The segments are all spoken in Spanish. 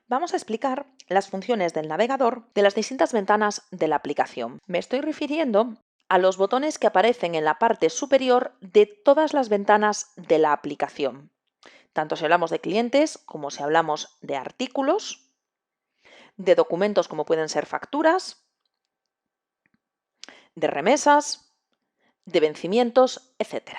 Vamos a explicar las funciones del navegador de las distintas ventanas de la aplicación. Me estoy refiriendo a los botones que aparecen en la parte superior de todas las ventanas de la aplicación, tanto si hablamos de clientes como si hablamos de artículos, de documentos como pueden ser facturas, de remesas, de vencimientos, etc.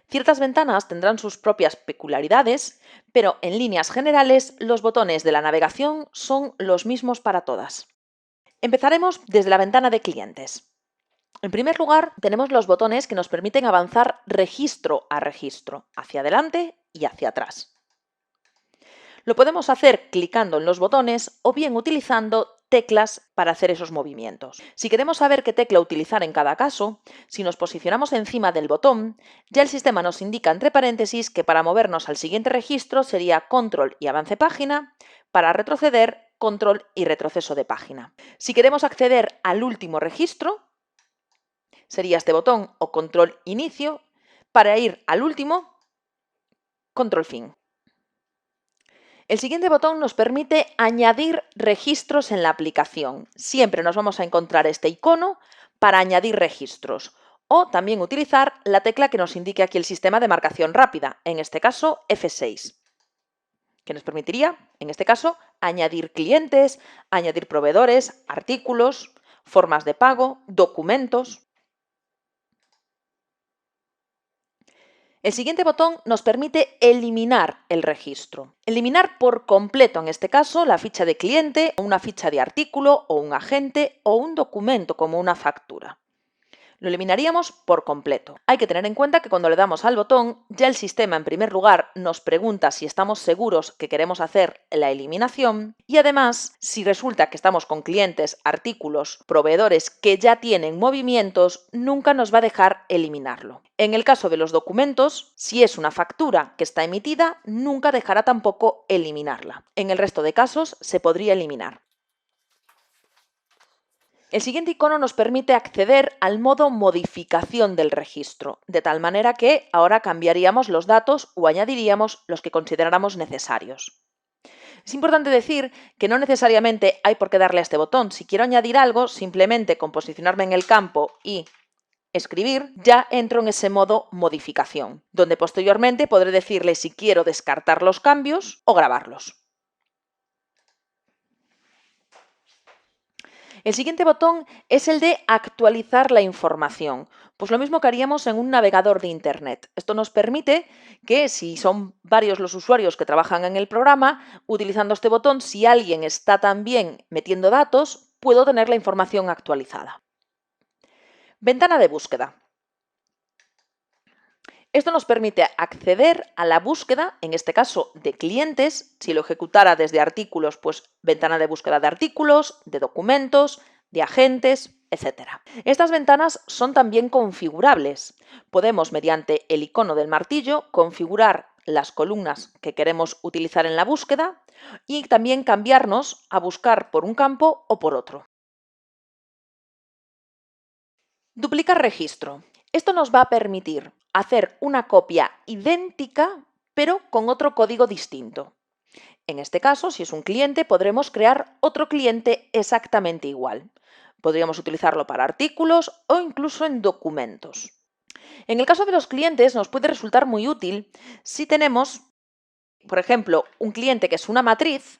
Ciertas ventanas tendrán sus propias peculiaridades, pero en líneas generales los botones de la navegación son los mismos para todas. Empezaremos desde la ventana de clientes. En primer lugar, tenemos los botones que nos permiten avanzar registro a registro, hacia adelante y hacia atrás. Lo podemos hacer clicando en los botones o bien utilizando teclas para hacer esos movimientos. Si queremos saber qué tecla utilizar en cada caso, si nos posicionamos encima del botón, ya el sistema nos indica entre paréntesis que para movernos al siguiente registro sería control y avance página, para retroceder, control y retroceso de página. Si queremos acceder al último registro, sería este botón o control inicio, para ir al último, control fin. El siguiente botón nos permite añadir registros en la aplicación. Siempre nos vamos a encontrar este icono para añadir registros o también utilizar la tecla que nos indique aquí el sistema de marcación rápida, en este caso F6, que nos permitiría, en este caso, añadir clientes, añadir proveedores, artículos, formas de pago, documentos. El siguiente botón nos permite eliminar el registro. Eliminar por completo, en este caso, la ficha de cliente, una ficha de artículo o un agente o un documento como una factura. Lo eliminaríamos por completo. Hay que tener en cuenta que cuando le damos al botón, ya el sistema en primer lugar nos pregunta si estamos seguros que queremos hacer la eliminación y además, si resulta que estamos con clientes, artículos, proveedores que ya tienen movimientos, nunca nos va a dejar eliminarlo. En el caso de los documentos, si es una factura que está emitida, nunca dejará tampoco eliminarla. En el resto de casos se podría eliminar. El siguiente icono nos permite acceder al modo modificación del registro, de tal manera que ahora cambiaríamos los datos o añadiríamos los que consideráramos necesarios. Es importante decir que no necesariamente hay por qué darle a este botón. Si quiero añadir algo, simplemente con posicionarme en el campo y escribir, ya entro en ese modo modificación, donde posteriormente podré decirle si quiero descartar los cambios o grabarlos. El siguiente botón es el de actualizar la información. Pues lo mismo que haríamos en un navegador de Internet. Esto nos permite que, si son varios los usuarios que trabajan en el programa, utilizando este botón, si alguien está también metiendo datos, puedo tener la información actualizada. Ventana de búsqueda. Esto nos permite acceder a la búsqueda, en este caso de clientes. Si lo ejecutara desde artículos, pues ventana de búsqueda de artículos, de documentos, de agentes, etc. Estas ventanas son también configurables. Podemos, mediante el icono del martillo, configurar las columnas que queremos utilizar en la búsqueda y también cambiarnos a buscar por un campo o por otro. Duplicar registro. Esto nos va a permitir hacer una copia idéntica, pero con otro código distinto. En este caso, si es un cliente, podremos crear otro cliente exactamente igual. Podríamos utilizarlo para artículos o incluso en documentos. En el caso de los clientes, nos puede resultar muy útil si tenemos, por ejemplo, un cliente que es una matriz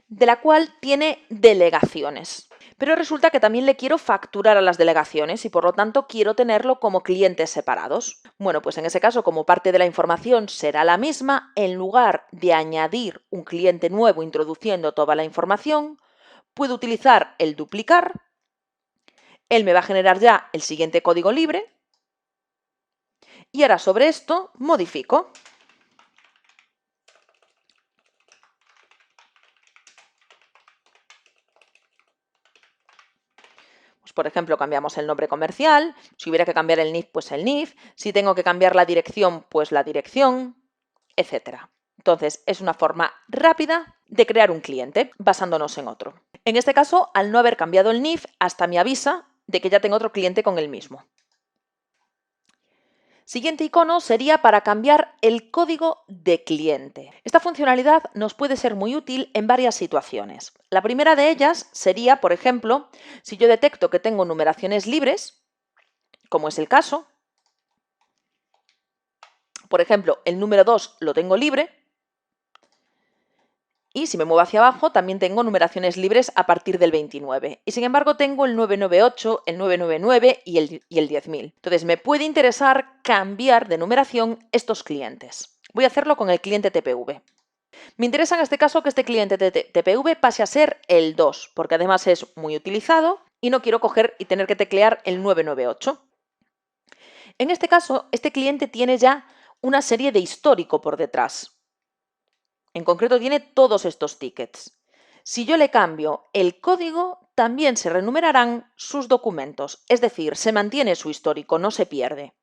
de la cual tiene delegaciones. Pero resulta que también le quiero facturar a las delegaciones y por lo tanto quiero tenerlo como clientes separados. Bueno, pues en ese caso, como parte de la información será la misma, en lugar de añadir un cliente nuevo introduciendo toda la información, puedo utilizar el duplicar. Él me va a generar ya el siguiente código libre y ahora sobre esto modifico. Por ejemplo, cambiamos el nombre comercial, si hubiera que cambiar el NIF, pues el NIF, si tengo que cambiar la dirección, pues la dirección, etc. Entonces, es una forma rápida de crear un cliente basándonos en otro. En este caso, al no haber cambiado el NIF, hasta me avisa de que ya tengo otro cliente con el mismo. Siguiente icono sería para cambiar el código de cliente. Esta funcionalidad nos puede ser muy útil en varias situaciones. La primera de ellas sería, por ejemplo, si yo detecto que tengo numeraciones libres, como es el caso. Por ejemplo, el número 2 lo tengo libre. Y si me muevo hacia abajo, también tengo numeraciones libres a partir del 29. Y sin embargo, tengo el 998, el 999 y el 10.000. Entonces, me puede interesar cambiar de numeración estos clientes. Voy a hacerlo con el cliente TPV. Me interesa en este caso que este cliente TPV pase a ser el 2, porque además es muy utilizado y no quiero coger y tener que teclear el 998. En este caso, este cliente tiene ya una serie de histórico por detrás. En concreto, tiene todos estos tickets. Si yo le cambio el código, también se renumerarán sus documentos, es decir, se mantiene su histórico, no se pierde.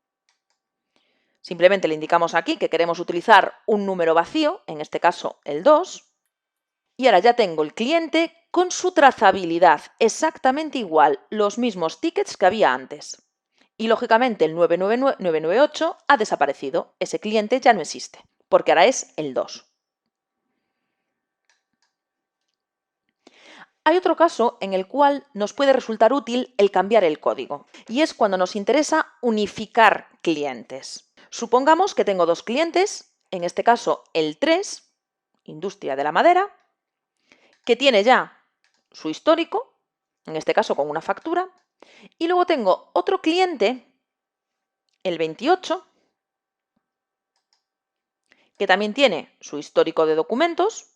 Simplemente le indicamos aquí que queremos utilizar un número vacío, en este caso el 2, y ahora ya tengo el cliente con su trazabilidad exactamente igual, los mismos tickets que había antes. Y lógicamente el 998 ha desaparecido, ese cliente ya no existe, porque ahora es el 2. Hay otro caso en el cual nos puede resultar útil el cambiar el código, y es cuando nos interesa unificar clientes. Supongamos que tengo dos clientes, en este caso el 3, Industria de la Madera, que tiene ya su histórico, en este caso con una factura, y luego tengo otro cliente, el 28, que también tiene su histórico de documentos,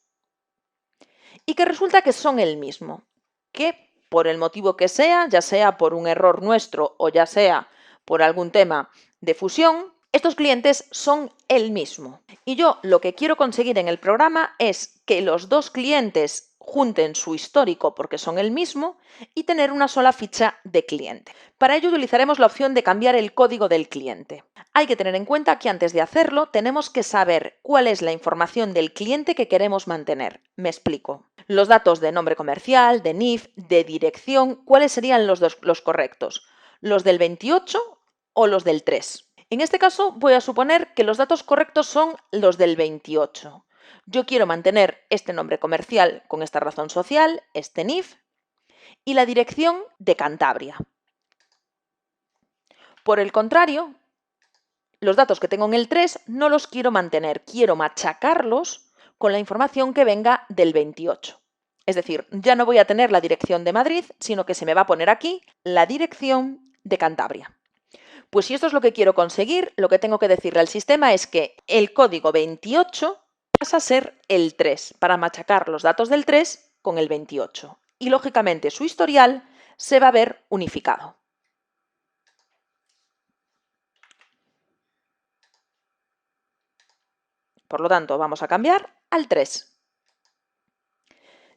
y que resulta que son el mismo, que por el motivo que sea, ya sea por un error nuestro o ya sea por algún tema de fusión, estos clientes son el mismo. Y yo lo que quiero conseguir en el programa es que los dos clientes junten su histórico porque son el mismo y tener una sola ficha de cliente. Para ello utilizaremos la opción de cambiar el código del cliente. Hay que tener en cuenta que antes de hacerlo tenemos que saber cuál es la información del cliente que queremos mantener. Me explico. Los datos de nombre comercial, de NIF, de dirección, ¿cuáles serían los correctos? ¿Los del 28 o los del 3? En este caso voy a suponer que los datos correctos son los del 28. Yo quiero mantener este nombre comercial con esta razón social, este NIF, y la dirección de Cantabria. Por el contrario, los datos que tengo en el 3 no los quiero mantener, quiero machacarlos con la información que venga del 28. Es decir, ya no voy a tener la dirección de Madrid, sino que se me va a poner aquí la dirección de Cantabria. Pues si esto es lo que quiero conseguir, lo que tengo que decirle al sistema es que el código 28 pasa a ser el 3, para machacar los datos del 3 con el 28. Y lógicamente su historial se va a ver unificado. Por lo tanto, vamos a cambiar al 3.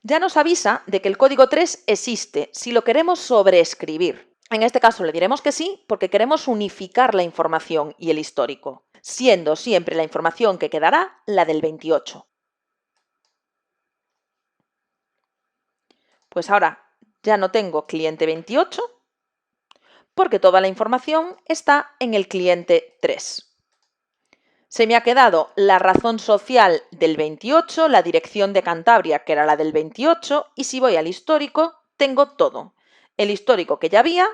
Ya nos avisa de que el código 3 existe si lo queremos sobreescribir. En este caso le diremos que sí porque queremos unificar la información y el histórico, siendo siempre la información que quedará la del 28. Pues ahora ya no tengo cliente 28 porque toda la información está en el cliente 3. Se me ha quedado la razón social del 28, la dirección de Cantabria, que era la del 28, y si voy al histórico, tengo todo. El histórico que ya había,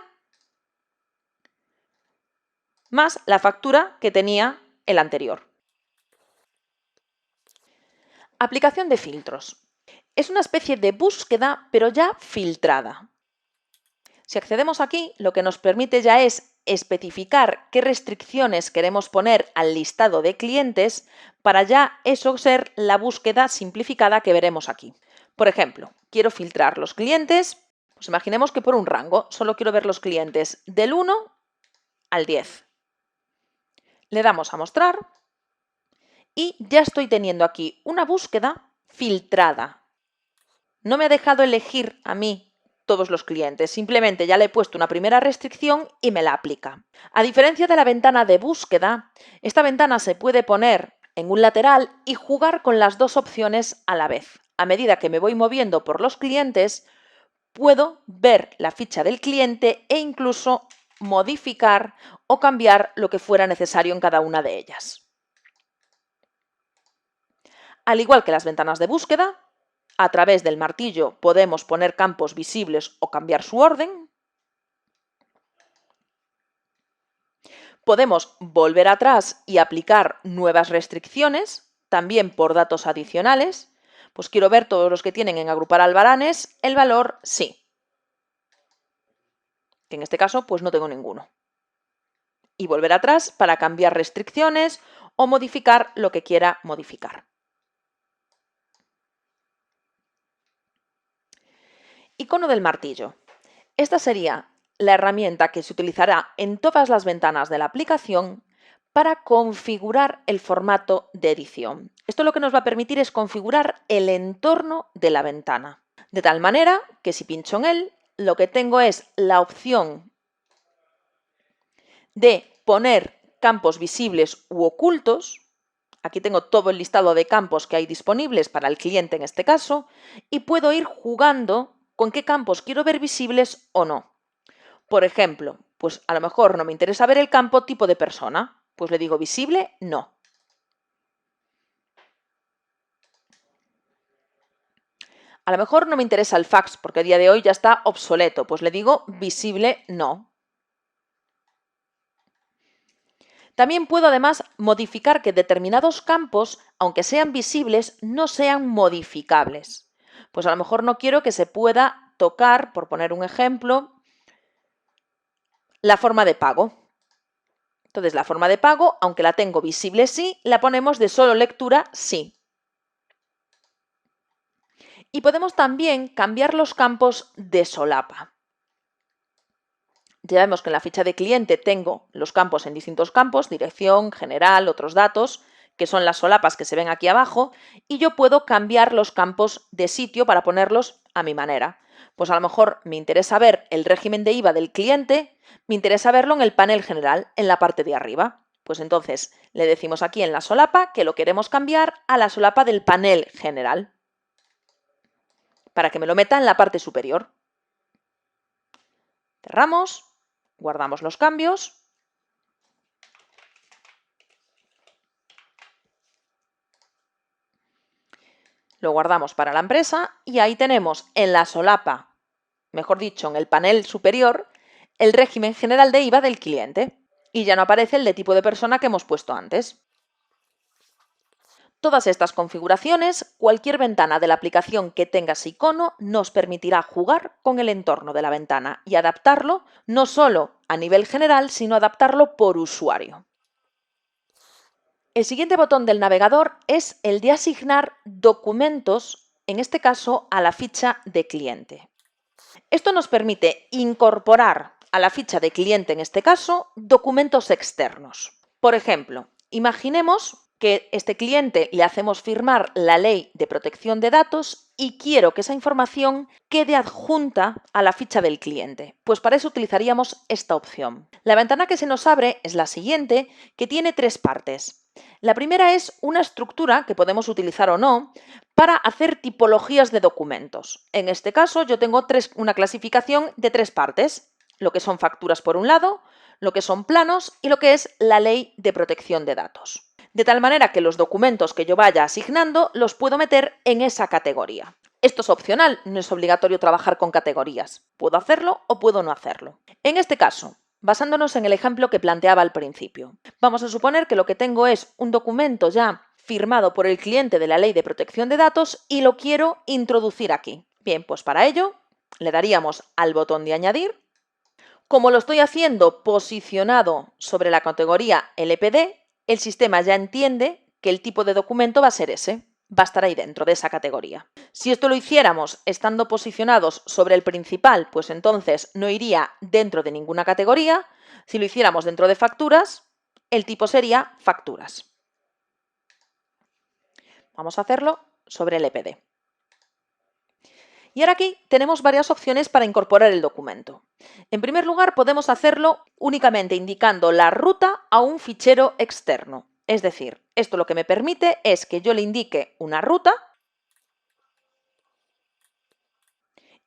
más la factura que tenía el anterior. Aplicación de filtros. Es una especie de búsqueda, pero ya filtrada. Si accedemos aquí, lo que nos permite ya es especificar qué restricciones queremos poner al listado de clientes para ya eso ser la búsqueda simplificada que veremos aquí. Por ejemplo, quiero filtrar los clientes, pues imaginemos que por un rango, solo quiero ver los clientes del 1 al 10. Le damos a mostrar y ya estoy teniendo aquí una búsqueda filtrada. No me ha dejado elegir a mí todos los clientes, simplemente ya le he puesto una primera restricción y me la aplica. A diferencia de la ventana de búsqueda, esta ventana se puede poner en un lateral y jugar con las dos opciones a la vez. A medida que me voy moviendo por los clientes, puedo ver la ficha del cliente e incluso modificar o cambiar lo que fuera necesario en cada una de ellas. Al igual que las ventanas de búsqueda, a través del martillo podemos poner campos visibles o cambiar su orden. Podemos volver atrás y aplicar nuevas restricciones, también por datos adicionales. Pues quiero ver todos los que tienen en agrupar albaranes el valor sí. Que en este caso pues no tengo ninguno. Y volver atrás para cambiar restricciones o modificar lo que quiera modificar. Icono del martillo. Esta sería la herramienta que se utilizará en todas las ventanas de la aplicación para configurar el formato de edición. Esto lo que nos va a permitir es configurar el entorno de la ventana, de tal manera que si pincho en él, lo que tengo es la opción de poner campos visibles u ocultos. Aquí tengo todo el listado de campos que hay disponibles para el cliente en este caso y puedo ir jugando con qué campos quiero ver visibles o no. Por ejemplo, pues a lo mejor no me interesa ver el campo tipo de persona, pues le digo visible, no. A lo mejor no me interesa el fax porque a día de hoy ya está obsoleto, pues le digo visible, no. También puedo además modificar que determinados campos, aunque sean visibles, no sean modificables. Pues a lo mejor no quiero que se pueda tocar, por poner un ejemplo, la forma de pago. Entonces la forma de pago, aunque la tengo visible sí, la ponemos de solo lectura sí. Y podemos también cambiar los campos de solapa. Ya vemos que en la ficha de cliente tengo los campos en distintos campos, dirección, general, otros datos, que son las solapas que se ven aquí abajo, y yo puedo cambiar los campos de sitio para ponerlos a mi manera. Pues a lo mejor me interesa ver el régimen de IVA del cliente, me interesa verlo en el panel general, en la parte de arriba. Pues entonces le decimos aquí en la solapa que lo queremos cambiar a la solapa del panel general, para que me lo meta en la parte superior. Cerramos, guardamos los cambios. Lo guardamos para la empresa y ahí tenemos en la solapa, mejor dicho, en el panel superior, el régimen general de IVA del cliente. Y ya no aparece el de tipo de persona que hemos puesto antes. Todas estas configuraciones, cualquier ventana de la aplicación que tenga ese icono nos permitirá jugar con el entorno de la ventana y adaptarlo no solo a nivel general, sino adaptarlo por usuario. El siguiente botón del navegador es el de asignar documentos, en este caso a la ficha de cliente. Esto nos permite incorporar a la ficha de cliente, en este caso, documentos externos. Por ejemplo, imaginemos que este cliente le hacemos firmar la ley de protección de datos y quiero que esa información quede adjunta a la ficha del cliente. Pues para eso utilizaríamos esta opción. La ventana que se nos abre es la siguiente, que tiene tres partes. La primera es una estructura que podemos utilizar o no para hacer tipologías de documentos. En este caso yo tengo una clasificación de tres partes, lo que son facturas por un lado, lo que son planos y lo que es la ley de protección de datos. De tal manera que los documentos que yo vaya asignando los puedo meter en esa categoría. Esto es opcional, no es obligatorio trabajar con categorías. Puedo hacerlo o puedo no hacerlo. En este caso, basándonos en el ejemplo que planteaba al principio, vamos a suponer que lo que tengo es un documento ya firmado por el cliente de la ley de protección de datos y lo quiero introducir aquí. Bien, pues para ello le daríamos al botón de añadir. Como lo estoy haciendo posicionado sobre la categoría LPD, el sistema ya entiende que el tipo de documento va a ser ese, va a estar ahí dentro de esa categoría. Si esto lo hiciéramos estando posicionados sobre el principal, pues entonces no iría dentro de ninguna categoría. Si lo hiciéramos dentro de facturas, el tipo sería facturas. Vamos a hacerlo sobre el LPD. Y ahora aquí tenemos varias opciones para incorporar el documento. En primer lugar, podemos hacerlo únicamente indicando la ruta a un fichero externo. Es decir, esto lo que me permite es que yo le indique una ruta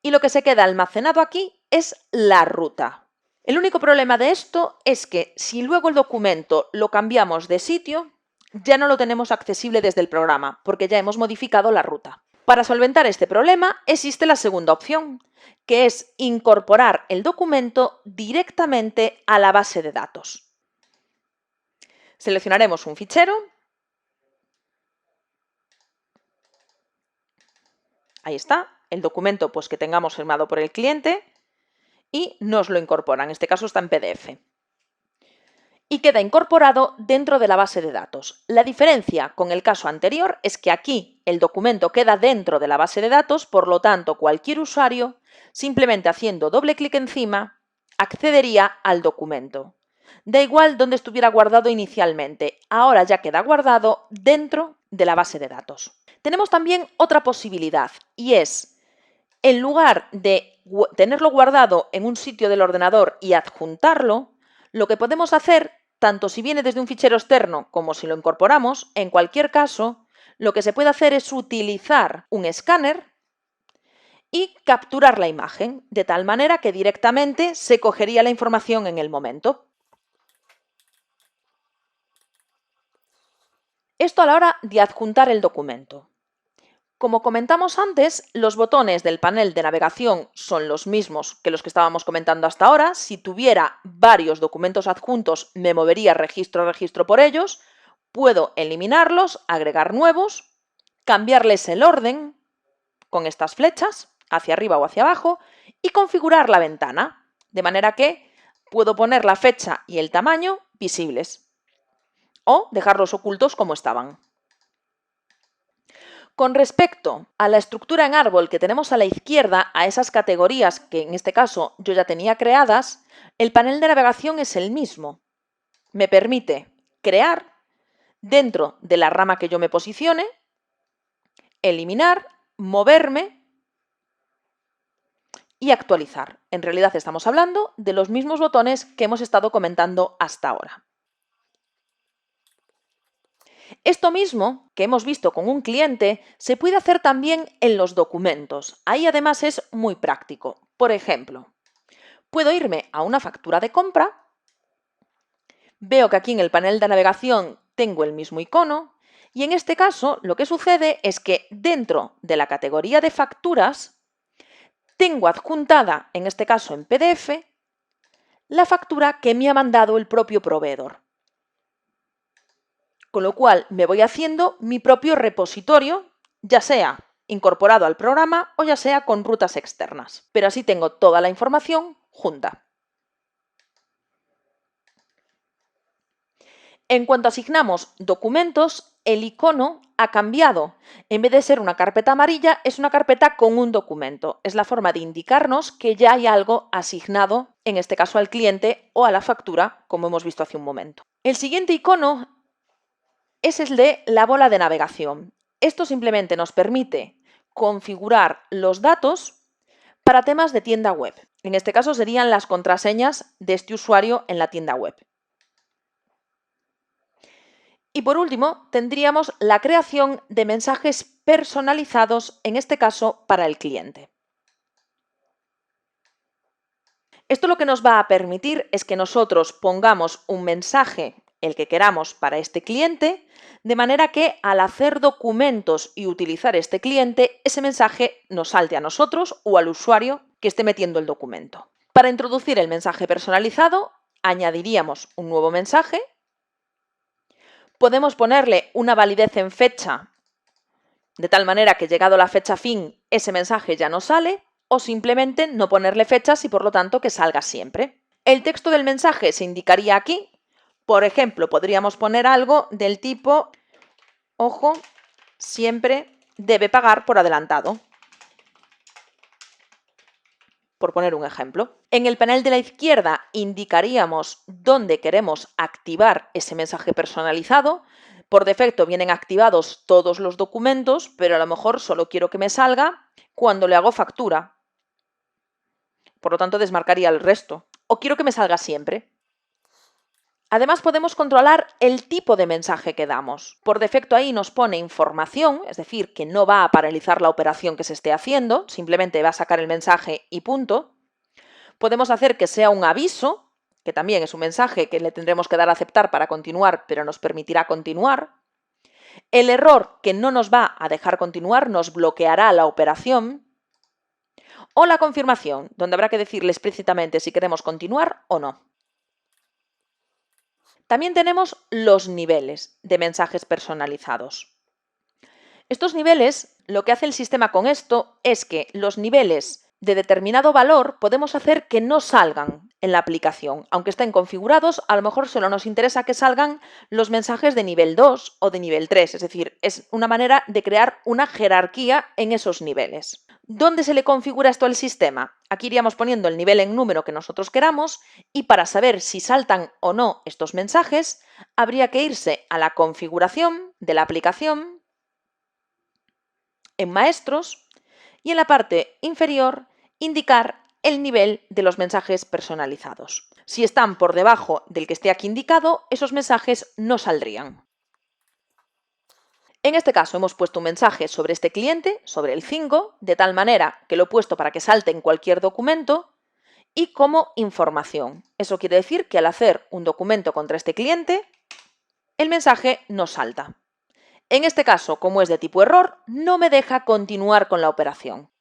y lo que se queda almacenado aquí es la ruta. El único problema de esto es que si luego el documento lo cambiamos de sitio, ya no lo tenemos accesible desde el programa, porque ya hemos modificado la ruta. Para solventar este problema existe la segunda opción, que es incorporar el documento directamente a la base de datos. Seleccionaremos un fichero. Ahí está, el documento pues, que tengamos firmado por el cliente y nos lo incorpora. En este caso está en PDF. Y queda incorporado dentro de la base de datos. La diferencia con el caso anterior es que aquí el documento queda dentro de la base de datos, por lo tanto cualquier usuario, simplemente haciendo doble clic encima, accedería al documento. Da igual dónde estuviera guardado inicialmente, ahora ya queda guardado dentro de la base de datos. Tenemos también otra posibilidad y es, en lugar de tenerlo guardado en un sitio del ordenador y adjuntarlo, lo que podemos hacer, tanto si viene desde un fichero externo como si lo incorporamos, en cualquier caso, lo que se puede hacer es utilizar un escáner y capturar la imagen, de tal manera que directamente se cogería la información en el momento. Esto a la hora de adjuntar el documento. Como comentamos antes, los botones del panel de navegación son los mismos que los que estábamos comentando hasta ahora. Si tuviera varios documentos adjuntos, me movería registro a registro por ellos. Puedo eliminarlos, agregar nuevos, cambiarles el orden con estas flechas, hacia arriba o hacia abajo, y configurar la ventana, de manera que puedo poner la fecha y el tamaño visibles o dejarlos ocultos como estaban. Con respecto a la estructura en árbol que tenemos a la izquierda, a esas categorías que en este caso yo ya tenía creadas, el panel de navegación es el mismo. Me permite crear dentro de la rama que yo me posicione, eliminar, moverme y actualizar. En realidad estamos hablando de los mismos botones que hemos estado comentando hasta ahora. Esto mismo que hemos visto con un cliente se puede hacer también en los documentos. Ahí además es muy práctico. Por ejemplo, puedo irme a una factura de compra, veo que aquí en el panel de navegación tengo el mismo icono y en este caso lo que sucede es que dentro de la categoría de facturas tengo adjuntada, en este caso en PDF, la factura que me ha mandado el propio proveedor. Con lo cual me voy haciendo mi propio repositorio, ya sea incorporado al programa o ya sea con rutas externas. Pero así tengo toda la información junta. En cuanto asignamos documentos, el icono ha cambiado. En vez de ser una carpeta amarilla, es una carpeta con un documento. Es la forma de indicarnos que ya hay algo asignado, en este caso al cliente o a la factura, como hemos visto hace un momento. El siguiente icono es el de la bola de navegación. Esto simplemente nos permite configurar los datos para temas de tienda web. En este caso serían las contraseñas de este usuario en la tienda web. Y por último, tendríamos la creación de mensajes personalizados, en este caso para el cliente. Esto lo que nos va a permitir es que nosotros pongamos un mensaje, el que queramos, para este cliente, de manera que al hacer documentos y utilizar este cliente, ese mensaje nos salte a nosotros o al usuario que esté metiendo el documento. Para introducir el mensaje personalizado, añadiríamos un nuevo mensaje. Podemos ponerle una validez en fecha, de tal manera que llegado la fecha fin, ese mensaje ya no sale, o simplemente no ponerle fechas y por lo tanto que salga siempre. El texto del mensaje se indicaría aquí. Por ejemplo, podríamos poner algo del tipo, ojo, siempre debe pagar por adelantado, por poner un ejemplo. En el panel de la izquierda indicaríamos dónde queremos activar ese mensaje personalizado. Por defecto vienen activados todos los documentos, pero a lo mejor solo quiero que me salga cuando le hago factura. Por lo tanto, desmarcaría el resto. O quiero que me salga siempre. Además, podemos controlar el tipo de mensaje que damos. Por defecto ahí nos pone información, es decir, que no va a paralizar la operación que se esté haciendo, simplemente va a sacar el mensaje y punto. Podemos hacer que sea un aviso, que también es un mensaje que le tendremos que dar a aceptar para continuar, pero nos permitirá continuar. El error que no nos va a dejar continuar nos bloqueará la operación. O la confirmación, donde habrá que decirle explícitamente si queremos continuar o no. También tenemos los niveles de mensajes personalizados. Estos niveles, lo que hace el sistema con esto es que los niveles de determinado valor podemos hacer que no salgan en la aplicación. Aunque estén configurados, a lo mejor solo nos interesa que salgan los mensajes de nivel 2 o de nivel 3. Es decir, es una manera de crear una jerarquía en esos niveles. ¿Dónde se le configura esto al sistema? Aquí iríamos poniendo el nivel en número que nosotros queramos y para saber si saltan o no estos mensajes, habría que irse a la configuración de la aplicación, en Maestros, y en la parte inferior indicar el nivel de los mensajes personalizados. Si están por debajo del que esté aquí indicado, esos mensajes no saldrían. En este caso hemos puesto un mensaje sobre este cliente, sobre el 5, de tal manera que lo he puesto para que salte en cualquier documento y como información. Eso quiere decir que al hacer un documento contra este cliente, el mensaje no salta. En este caso, como es de tipo error, no me deja continuar con la operación.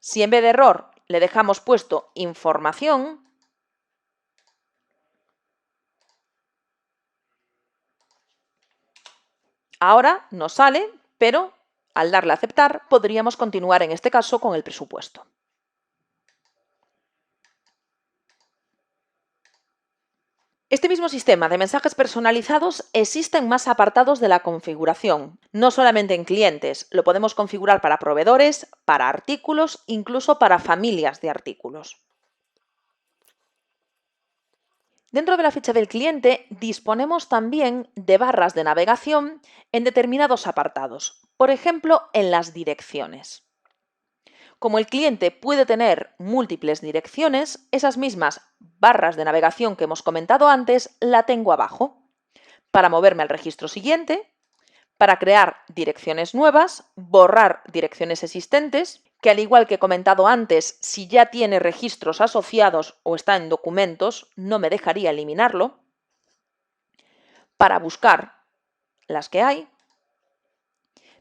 Si en vez de error le dejamos puesto información, ahora nos sale, pero al darle a aceptar podríamos continuar en este caso con el presupuesto. Este mismo sistema de mensajes personalizados existe en más apartados de la configuración, no solamente en clientes, lo podemos configurar para proveedores, para artículos, incluso para familias de artículos. Dentro de la ficha del cliente disponemos también de barras de navegación en determinados apartados, por ejemplo, en las direcciones. Como el cliente puede tener múltiples direcciones, esas mismas barras de navegación que hemos comentado antes la tengo abajo. Para moverme al registro siguiente, para crear direcciones nuevas, borrar direcciones existentes, que al igual que he comentado antes, si ya tiene registros asociados o está en documentos, no me dejaría eliminarlo. Para buscar las que hay.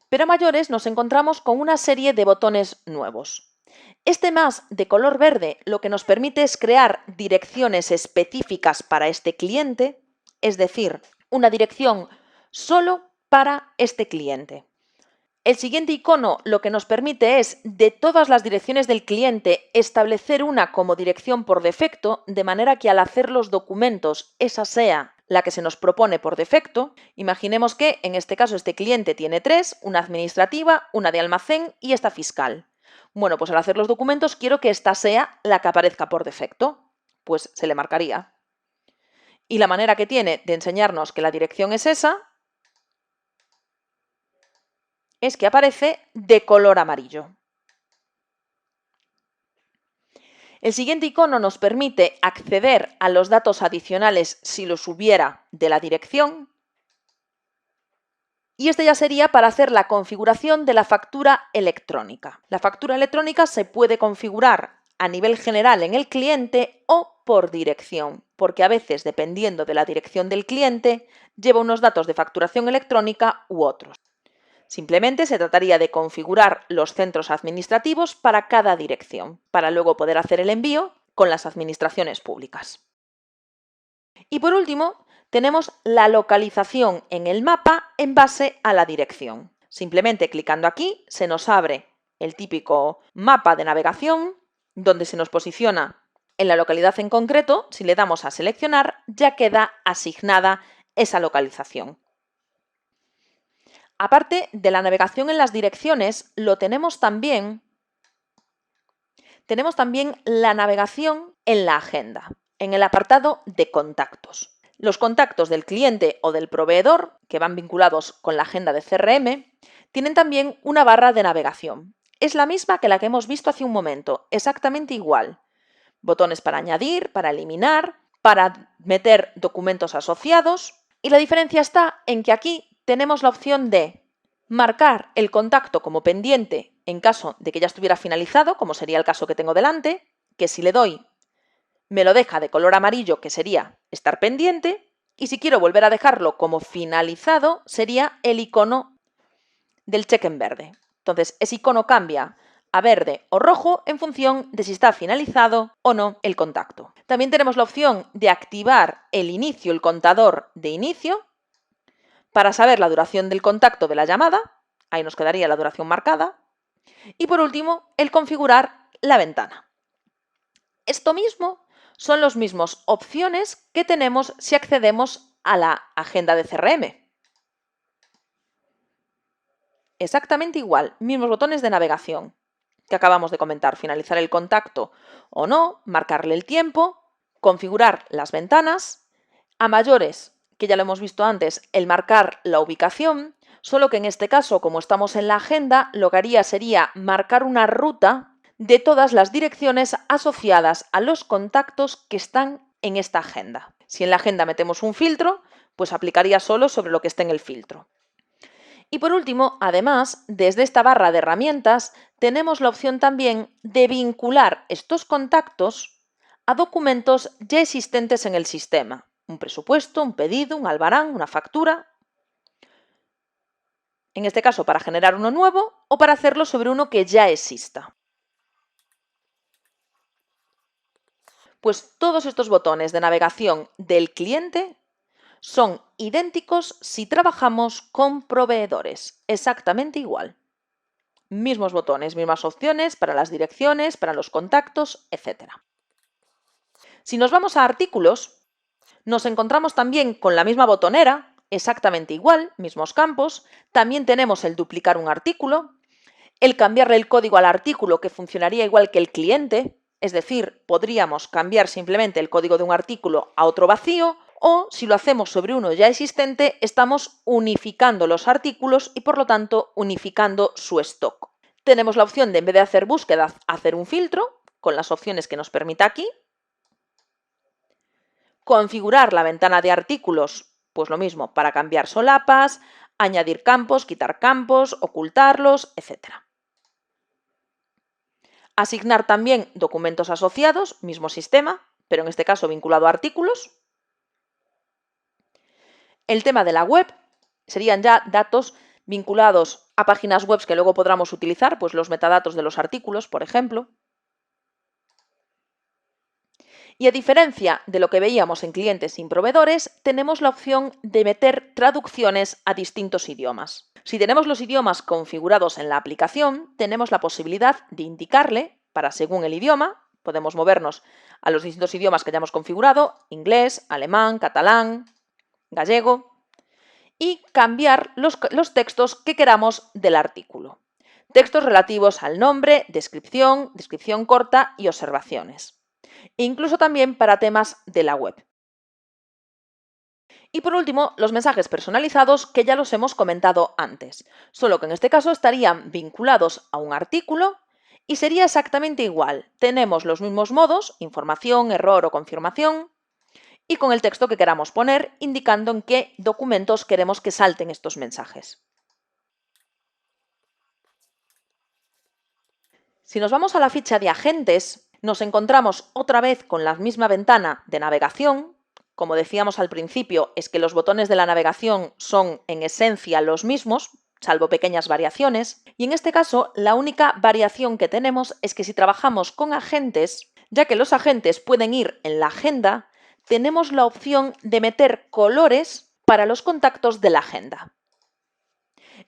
Pero a mayores nos encontramos con una serie de botones nuevos. Este más de color verde lo que nos permite es crear direcciones específicas para este cliente, es decir, una dirección solo para este cliente. El siguiente icono lo que nos permite es, de todas las direcciones del cliente, establecer una como dirección por defecto, de manera que al hacer los documentos esa sea la que se nos propone por defecto. Imaginemos que en este caso este cliente tiene 3, una administrativa, una de almacén y esta fiscal. Bueno, pues al hacer los documentos quiero que esta sea la que aparezca por defecto. Pues se le marcaría. Y la manera que tiene de enseñarnos que la dirección es esa es que aparece de color amarillo. El siguiente icono nos permite acceder a los datos adicionales si los hubiera de la dirección. Y este ya sería para hacer la configuración de la factura electrónica. La factura electrónica se puede configurar a nivel general en el cliente o por dirección, porque a veces, dependiendo de la dirección del cliente, lleva unos datos de facturación electrónica u otros. Simplemente se trataría de configurar los centros administrativos para cada dirección, para luego poder hacer el envío con las administraciones públicas. Y por último, tenemos la localización en el mapa en base a la dirección. Simplemente clicando aquí se nos abre el típico mapa de navegación donde se nos posiciona en la localidad en concreto. Si le damos a seleccionar, ya queda asignada esa localización. Aparte de la navegación en las direcciones, tenemos también la navegación en la agenda, en el apartado de contactos. Los contactos del cliente o del proveedor, que van vinculados con la agenda de CRM, tienen también una barra de navegación. Es la misma que la que hemos visto hace un momento, exactamente igual. Botones para añadir, para eliminar, para meter documentos asociados. Y la diferencia está en que aquí tenemos la opción de marcar el contacto como pendiente en caso de que ya estuviera finalizado, como sería el caso que tengo delante, que si le doy me lo deja de color amarillo, que sería estar pendiente, y si quiero volver a dejarlo como finalizado, sería el icono del check en verde. Entonces, ese icono cambia a verde o rojo en función de si está finalizado o no el contacto. También tenemos la opción de activar el inicio, el contador de inicio, para saber la duración del contacto de la llamada. Ahí nos quedaría la duración marcada. Y por último, el configurar la ventana. Esto mismo son las mismas opciones que tenemos si accedemos a la agenda de CRM. Exactamente igual, mismos botones de navegación que acabamos de comentar: finalizar el contacto o no, marcarle el tiempo, configurar las ventanas, a mayores, que ya lo hemos visto antes, el marcar la ubicación, solo que en este caso, como estamos en la agenda, lo que haría sería marcar una ruta de todas las direcciones asociadas a los contactos que están en esta agenda. Si en la agenda metemos un filtro, pues aplicaría solo sobre lo que esté en el filtro. Y por último, además, desde esta barra de herramientas, tenemos la opción también de vincular estos contactos a documentos ya existentes en el sistema. Un presupuesto, un pedido, un albarán, una factura. En este caso, para generar uno nuevo o para hacerlo sobre uno que ya exista. Pues todos estos botones de navegación del cliente son idénticos si trabajamos con proveedores, exactamente igual. Mismos botones, mismas opciones para las direcciones, para los contactos, etc. Si nos vamos a artículos, nos encontramos también con la misma botonera, exactamente igual, mismos campos. También tenemos el duplicar un artículo, el cambiarle el código al artículo, que funcionaría igual que el cliente, es decir, podríamos cambiar simplemente el código de un artículo a otro vacío, o si lo hacemos sobre uno ya existente, estamos unificando los artículos y por lo tanto unificando su stock. Tenemos la opción de, en vez de hacer búsqueda, hacer un filtro con las opciones que nos permite aquí. Configurar la ventana de artículos, pues lo mismo, para cambiar solapas, añadir campos, quitar campos, ocultarlos, etc. Asignar también documentos asociados, mismo sistema, pero en este caso vinculado a artículos. El tema de la web serían ya datos vinculados a páginas web que luego podamos utilizar, pues los metadatos de los artículos, por ejemplo. Y a diferencia de lo que veíamos en clientes sin proveedores, tenemos la opción de meter traducciones a distintos idiomas. Si tenemos los idiomas configurados en la aplicación, tenemos la posibilidad de indicarle, para según el idioma, podemos movernos a los distintos idiomas que hayamos configurado: inglés, alemán, catalán, gallego, y cambiar los textos que queramos del artículo. Textos relativos al nombre, descripción, descripción corta y observaciones. Incluso también para temas de la web. Y por último, los mensajes personalizados, que ya los hemos comentado antes, solo que en este caso estarían vinculados a un artículo y sería exactamente igual. Tenemos los mismos modos: información, error o confirmación, y con el texto que queramos poner, indicando en qué documentos queremos que salten estos mensajes. Si nos vamos a la ficha de agentes, nos encontramos otra vez con la misma ventana de navegación. Como decíamos al principio, es que los botones de la navegación son en esencia los mismos, salvo pequeñas variaciones. Y en este caso, la única variación que tenemos es que si trabajamos con agentes, ya que los agentes pueden ir en la agenda, tenemos la opción de meter colores para los contactos de la agenda.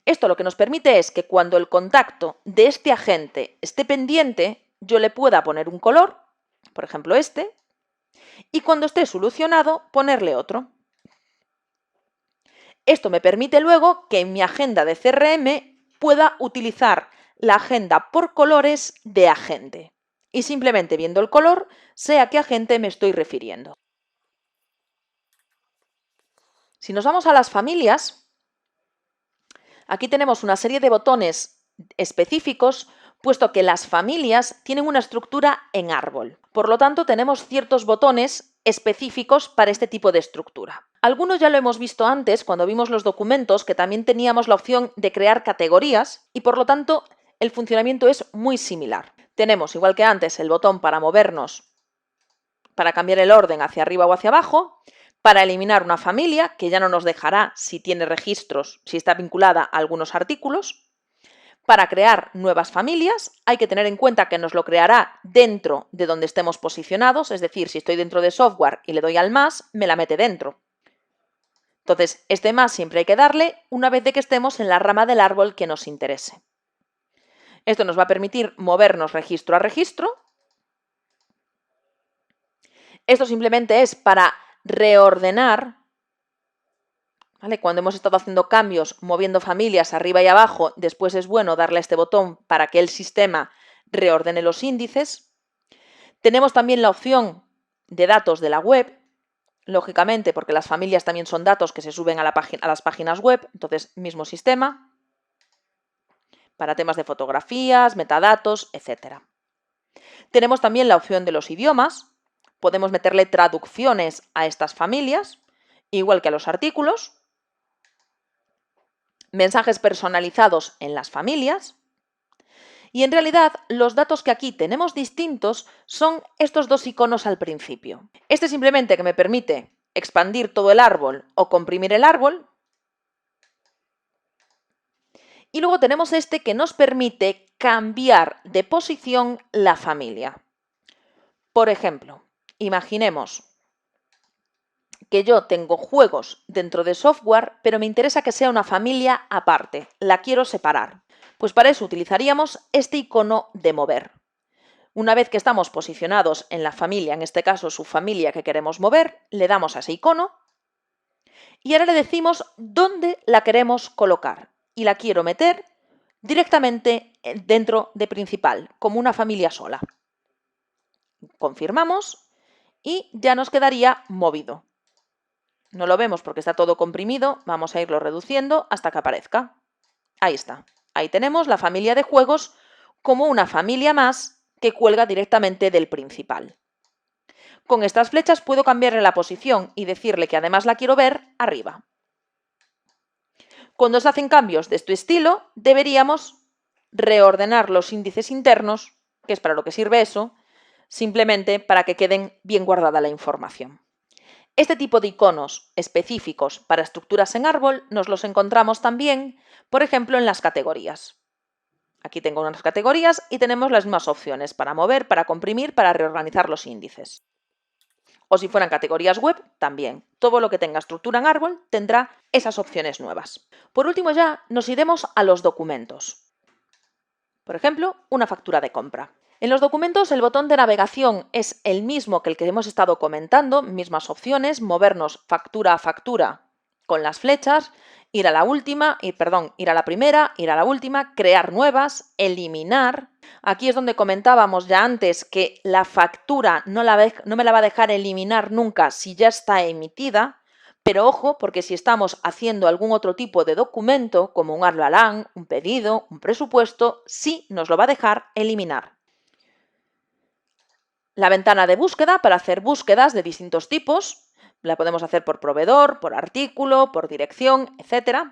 Esto lo que nos permite es que cuando el contacto de este agente esté pendiente, yo le pueda poner un color, por ejemplo este, y cuando esté solucionado, ponerle otro. Esto me permite luego que en mi agenda de CRM pueda utilizar la agenda por colores de agente y simplemente viendo el color sé a qué agente me estoy refiriendo. Si nos vamos a las familias, aquí tenemos una serie de botones específicos, puesto que las familias tienen una estructura en árbol. Por lo tanto, tenemos ciertos botones específicos para este tipo de estructura. Algunos ya lo hemos visto antes cuando vimos los documentos, que también teníamos la opción de crear categorías y por lo tanto el funcionamiento es muy similar. Tenemos, igual que antes, el botón para movernos, para cambiar el orden hacia arriba o hacia abajo, para eliminar una familia, que ya no nos dejará si tiene registros, si está vinculada a algunos artículos. Para crear nuevas familias hay que tener en cuenta que nos lo creará dentro de donde estemos posicionados, es decir, si estoy dentro de software y le doy al más, me la mete dentro. Entonces, este más siempre hay que darle una vez de que estemos en la rama del árbol que nos interese. Esto nos va a permitir movernos registro a registro. Esto simplemente es para reordenar, ¿vale? Cuando hemos estado haciendo cambios, moviendo familias arriba y abajo, después es bueno darle a este botón para que el sistema reordene los índices. Tenemos también la opción de datos de la web, lógicamente, porque las familias también son datos que se suben a las páginas web, entonces mismo sistema, para temas de fotografías, metadatos, etc. Tenemos también la opción de los idiomas, podemos meterle traducciones a estas familias, igual que a los artículos, mensajes personalizados en las familias, y en realidad los datos que aquí tenemos distintos son estos dos iconos al principio. Este simplemente que me permite expandir todo el árbol o comprimir el árbol, y luego tenemos este que nos permite cambiar de posición la familia. Por ejemplo, imaginemos que yo tengo juegos dentro de software, pero me interesa que sea una familia aparte, la quiero separar. Pues para eso utilizaríamos este icono de mover. Una vez que estamos posicionados en la familia, en este caso su familia que queremos mover, le damos a ese icono y ahora le decimos dónde la queremos colocar. Y la quiero meter directamente dentro de principal, como una familia sola. Confirmamos y ya nos quedaría movido. No lo vemos porque está todo comprimido, vamos a irlo reduciendo hasta que aparezca. Ahí está. Ahí tenemos la familia de juegos como una familia más que cuelga directamente del principal. Con estas flechas puedo cambiarle la posición y decirle que además la quiero ver arriba. Cuando se hacen cambios de este estilo, deberíamos reordenar los índices internos, que es para lo que sirve eso, simplemente para que queden bien guardada la información. Este tipo de iconos específicos para estructuras en árbol nos los encontramos también, por ejemplo, en las categorías. Aquí tengo unas categorías y tenemos las mismas opciones para mover, para comprimir, para reorganizar los índices. O si fueran categorías web, también. Todo lo que tenga estructura en árbol tendrá esas opciones nuevas. Por último ya nos iremos a los documentos. Por ejemplo, una factura de compra. En los documentos el botón de navegación es el mismo que el que hemos estado comentando, mismas opciones, movernos factura a factura con las flechas, ir a la primera, ir a la última, crear nuevas, eliminar. Aquí es donde comentábamos ya antes que la factura no me la va a dejar eliminar nunca si ya está emitida, pero ojo, porque si estamos haciendo algún otro tipo de documento, como un ARLALAN, un pedido, un presupuesto, sí nos lo va a dejar eliminar. La ventana de búsqueda para hacer búsquedas de distintos tipos, la podemos hacer por proveedor, por artículo, por dirección, etc.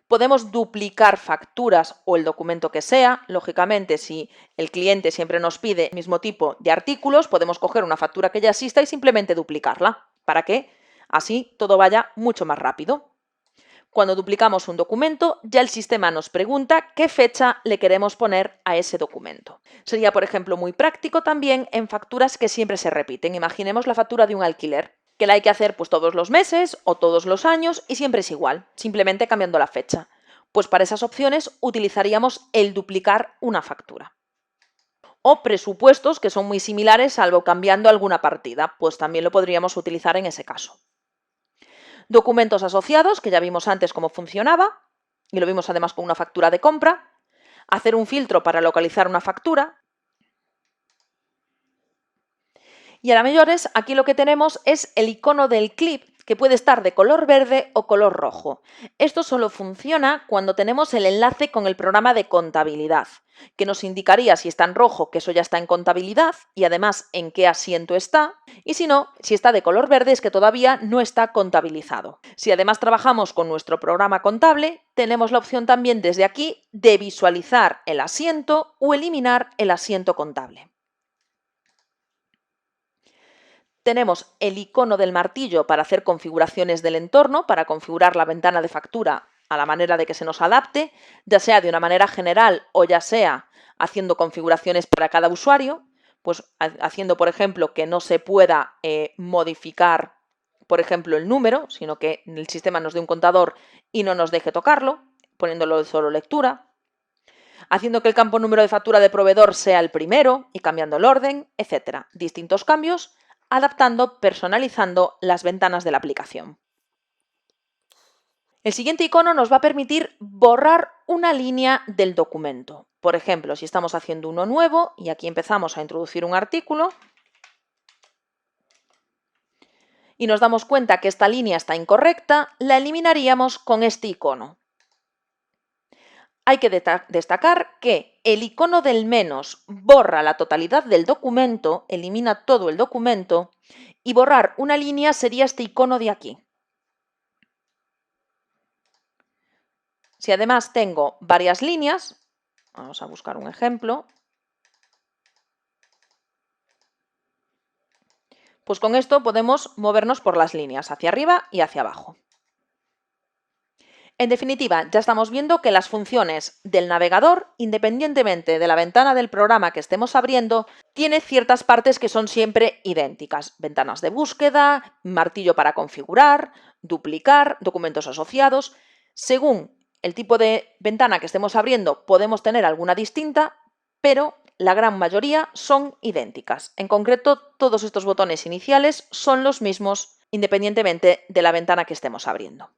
Podemos duplicar facturas o el documento que sea. Lógicamente, si el cliente siempre nos pide el mismo tipo de artículos, podemos coger una factura que ya exista y simplemente duplicarla, para que así todo vaya mucho más rápido. Cuando duplicamos un documento, ya el sistema nos pregunta qué fecha le queremos poner a ese documento. Sería, por ejemplo, muy práctico también en facturas que siempre se repiten. Imaginemos la factura de un alquiler, que la hay que hacer pues todos los meses o todos los años y siempre es igual, simplemente cambiando la fecha. Pues para esas opciones utilizaríamos el duplicar una factura. O presupuestos que son muy similares salvo cambiando alguna partida, pues también lo podríamos utilizar en ese caso. Documentos asociados, que ya vimos antes cómo funcionaba, y lo vimos además con una factura de compra. Hacer un filtro para localizar una factura. Y ahora mayores, aquí lo que tenemos es el icono del clip, que puede estar de color verde o color rojo. Esto solo funciona cuando tenemos el enlace con el programa de contabilidad, que nos indicaría si está en rojo, que eso ya está en contabilidad, y además en qué asiento está, y si no, si está de color verde es que todavía no está contabilizado. Si además trabajamos con nuestro programa contable, tenemos la opción también desde aquí de visualizar el asiento o eliminar el asiento contable. Tenemos el icono del martillo para hacer configuraciones del entorno, para configurar la ventana de factura a la manera de que se nos adapte, ya sea de una manera general o ya sea haciendo configuraciones para cada usuario, pues haciendo, por ejemplo, que no se pueda modificar, por ejemplo, el número, sino que el sistema nos dé un contador y no nos deje tocarlo, poniéndolo de solo lectura, haciendo que el campo número de factura de proveedor sea el primero y cambiando el orden, etc. Distintos cambios, adaptando, personalizando las ventanas de la aplicación. El siguiente icono nos va a permitir borrar una línea del documento. Por ejemplo, si estamos haciendo uno nuevo y aquí empezamos a introducir un artículo y nos damos cuenta que esta línea está incorrecta, la eliminaríamos con este icono. Hay que destacar que el icono del menos borra la totalidad del documento, elimina todo el documento, y borrar una línea sería este icono de aquí. Si además tengo varias líneas, vamos a buscar un ejemplo, pues con esto podemos movernos por las líneas, hacia arriba y hacia abajo. En definitiva, ya estamos viendo que las funciones del navegador, independientemente de la ventana del programa que estemos abriendo, tiene ciertas partes que son siempre idénticas. Ventanas de búsqueda, martillo para configurar, duplicar, documentos asociados. Según el tipo de ventana que estemos abriendo, podemos tener alguna distinta, pero la gran mayoría son idénticas. En concreto, todos estos botones iniciales son los mismos independientemente de la ventana que estemos abriendo.